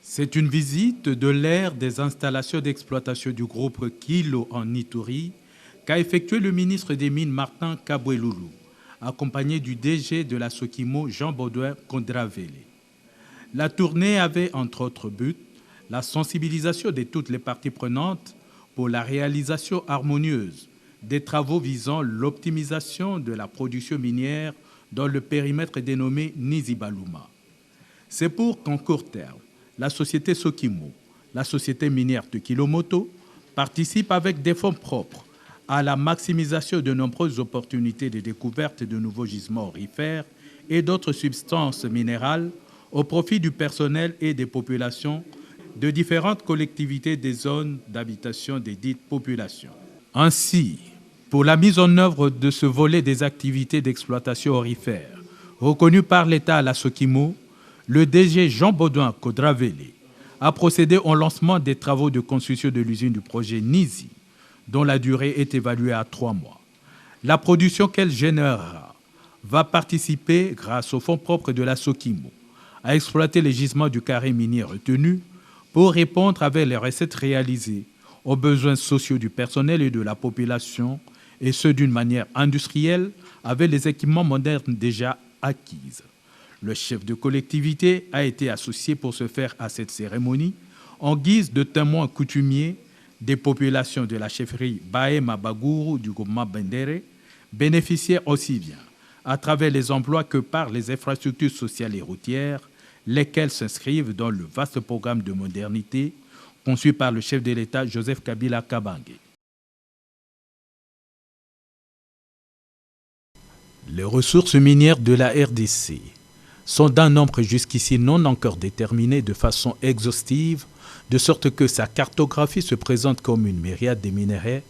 C'est une visite de l'ère des installations d'exploitation du groupe Kilo en Ituri qu'a effectué le ministre des Mines Martin Kabweloulou, accompagné du DG de la Sokimo Jean-Baudouin Kondravele. La tournée avait entre autres buts la sensibilisation de toutes les parties prenantes pour la réalisation harmonieuse des travaux visant l'optimisation de la production minière dans le périmètre dénommé Nizibaluma. C'est pour qu'en court terme, la société Sokimo, la société minière de Kilomoto, participe avec des fonds propres à la maximisation de nombreuses opportunités de découverte de nouveaux gisements aurifères et d'autres substances minérales au profit du personnel et des populations de différentes collectivités des zones d'habitation des dites populations. Ainsi, pour la mise en œuvre de ce volet des activités d'exploitation aurifère, reconnu par l'État à la Sokimo, le DG Jean-Baudouin Kondravele a procédé au lancement des travaux de construction de l'usine du projet Nizi, dont la durée est évaluée à 3 mois. La production qu'elle générera va participer, grâce aux fonds propres de la Sokimo, à exploiter les gisements du carré minier retenu pour répondre avec les recettes réalisées aux besoins sociaux du personnel et de la population, et ce d'une manière industrielle avec les équipements modernes déjà acquis. Le chef de collectivité a été associé pour se faire à cette cérémonie en guise de témoin coutumier des populations de la chefferie Bahema Baguru du groupement Bendere, bénéficiaires aussi bien à travers les emplois que par les infrastructures sociales et routières, lesquelles s'inscrivent dans le vaste programme de modernité conçu par le chef de l'État Joseph Kabila Kabange. Les ressources minières de la RDC sont d'un nombre jusqu'ici non encore déterminé de façon exhaustive, de sorte que sa cartographie se présente comme une myriade de minéraux,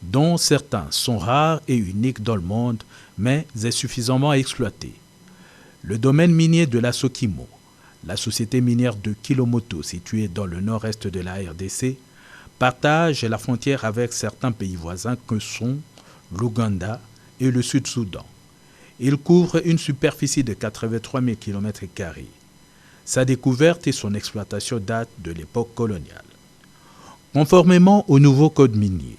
dont certains sont rares et uniques dans le monde, mais insuffisamment exploités. Le domaine minier de la Sokimo, la société minière de Kilomoto située dans le nord-est de la RDC, partage la frontière avec certains pays voisins que sont l'Ouganda et le Sud-Soudan. Il couvre une superficie de 83 000 km². Sa découverte et son exploitation datent de l'époque coloniale. Conformément au nouveau code minier,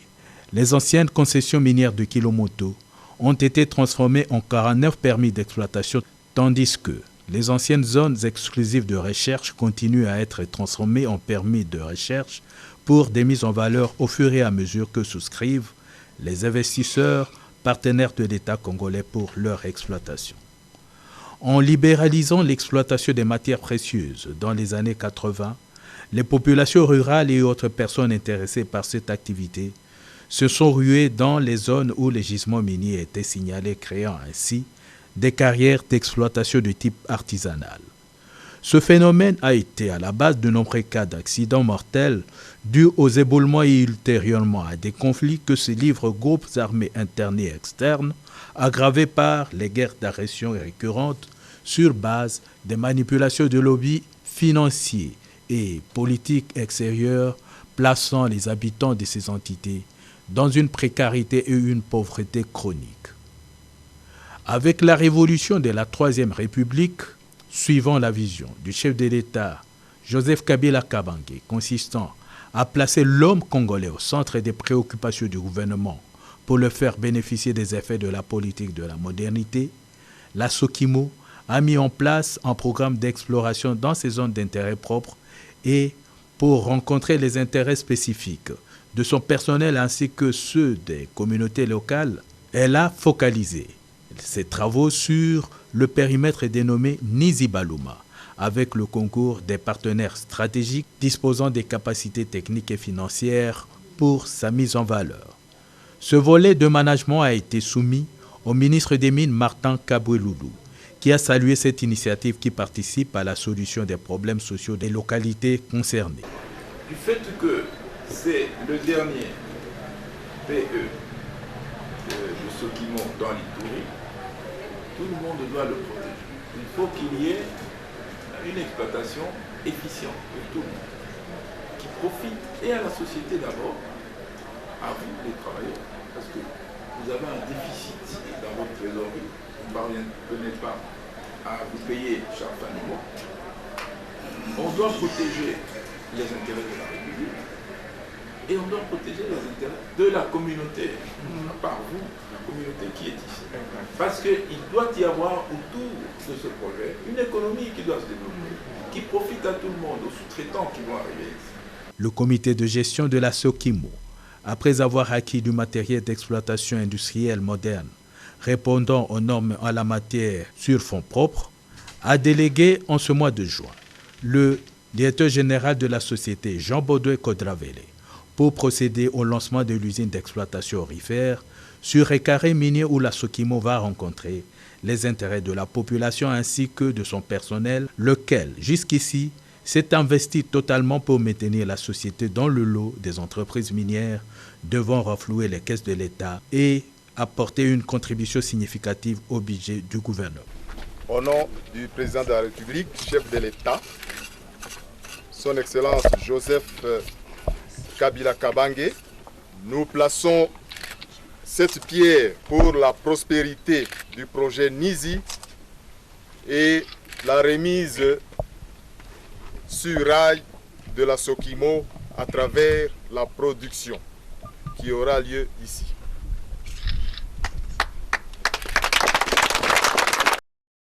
les anciennes concessions minières de Kilomoto ont été transformées en 49 permis d'exploitation, tandis que les anciennes zones exclusives de recherche continuent à être transformées en permis de recherche pour des mises en valeur au fur et à mesure que souscrivent les investisseurs partenaires de l'État congolais pour leur exploitation. En libéralisant l'exploitation des matières précieuses dans les années 80, les populations rurales et autres personnes intéressées par cette activité se sont ruées dans les zones où les gisements miniers étaient signalés, créant ainsi des carrières d'exploitation de type artisanal. Ce phénomène a été à la base de nombreux cas d'accidents mortels dus aux éboulements et ultérieurement à des conflits que se livrent groupes armés internes et externes, aggravés par les guerres d'agression récurrentes sur base des manipulations de lobbies financiers et politiques extérieurs, plaçant les habitants de ces entités dans une précarité et une pauvreté chronique. Avec la révolution de la Troisième République, suivant la vision du chef de l'État Joseph Kabila Kabange, consistant à placer l'homme congolais au centre des préoccupations du gouvernement pour le faire bénéficier des effets de la politique de la modernité, la Sokimo a mis en place un programme d'exploration dans ses zones d'intérêt propre et pour rencontrer les intérêts spécifiques de son personnel ainsi que ceux des communautés locales, elle a focalisé ses travaux sur le périmètre dénommé Nizibaluma, avec le concours des partenaires stratégiques disposant des capacités techniques et financières pour sa mise en valeur. Ce volet de management a été soumis au ministre des Mines Martin Kabweloulou, qui a salué cette initiative qui participe à la solution des problèmes sociaux des localités concernées. Du fait que c'est le dernier PE de Sokimo dans l'Ituri, tout le monde doit le protéger. Il faut qu'il y ait une exploitation efficiente pour tout le monde, qui profite et à la société d'abord, à vous les travailleurs, parce que vous avez un déficit dans votre trésorerie, vous ne parvenez pas à vous payer chaque fin du mois. On doit protéger les intérêts de la République et on doit protéger les intérêts de la communauté, par vous, la communauté qui est ici. Parce qu'il doit y avoir autour de ce projet une économie qui doit se développer, qui profite à tout le monde, aux sous-traitants qui vont arriver ici. Le comité de gestion de la Sokimo, après avoir acquis du matériel d'exploitation industrielle moderne répondant aux normes en la matière sur fonds propres, a délégué en ce mois de juin le directeur général de la société Jean Baudouin Kodravele pour procéder au lancement de l'usine d'exploitation aurifère sur un carré minier où la Sokimo va rencontrer les intérêts de la population ainsi que de son personnel, lequel, jusqu'ici, s'est investi totalement pour maintenir la société dans le lot des entreprises minières devant renflouer les caisses de l'État et apporter une contribution significative au budget du gouvernement. Au nom du président de la République, chef de l'État, son Excellence Joseph Kabila Kabange, nous plaçons cette pierre pour la prospérité du projet NISI et la remise sur rail de la Sokimo à travers la production qui aura lieu ici.